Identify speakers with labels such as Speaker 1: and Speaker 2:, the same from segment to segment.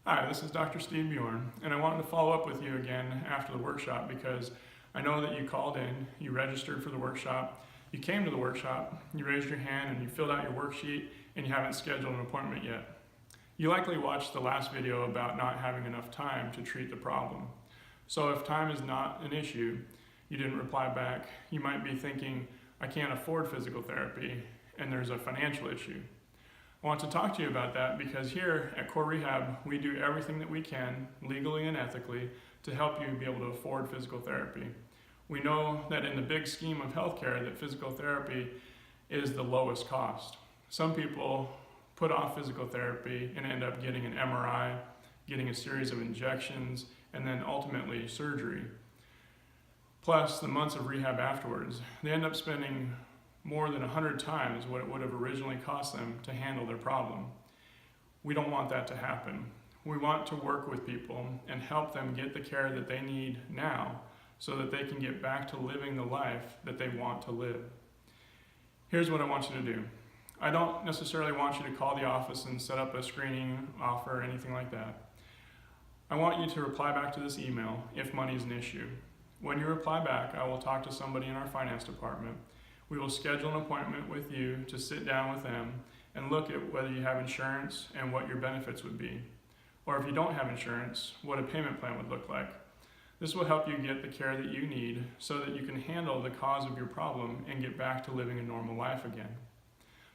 Speaker 1: Hi, this is Dr. Steve Bjorn, and I wanted to follow up with you again after the workshop because I know that you called in, you registered for the workshop, you came to the workshop, you raised your hand and you filled out your worksheet, and you haven't scheduled an appointment yet. You likely watched the last video about not having enough time to treat the problem. So if time is not an issue, you didn't reply back, you might be thinking, I can't afford physical therapy, and there's a financial issue. I want to talk to you about that because here at Core Rehab, we do everything that we can, legally and ethically, to help you be able to afford physical therapy. We know that in the big scheme of healthcare, that physical therapy is the lowest cost. Some people put off physical therapy and end up getting an MRI, getting a series of injections, and then ultimately surgery. Plus the months of rehab afterwards. They end up spending more than 100 times what it would have originally cost them to handle their problem. We don't want that to happen. We want to work with people and help them get the care that they need now so that they can get back to living the life that they want to live. Here's what I want you to do. I don't necessarily want you to call the office and set up a screening offer or anything like that. I want you to reply back to this email if money is an issue. When you reply back, I will talk to somebody in our finance department. We will schedule an appointment with you to sit down with them and look at whether you have insurance and what your benefits would be. Or if you don't have insurance, what a payment plan would look like. This will help you get the care that you need so that you can handle the cause of your problem and get back to living a normal life again.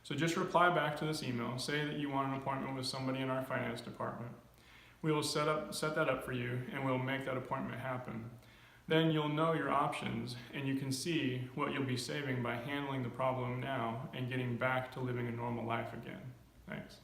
Speaker 1: So just reply back to this email, say that you want an appointment with somebody in our finance department. We will set that up for you and we'll make that appointment happen. Then you'll know your options and you can see what you'll be saving by handling the problem now and getting back to living a normal life again. Thanks.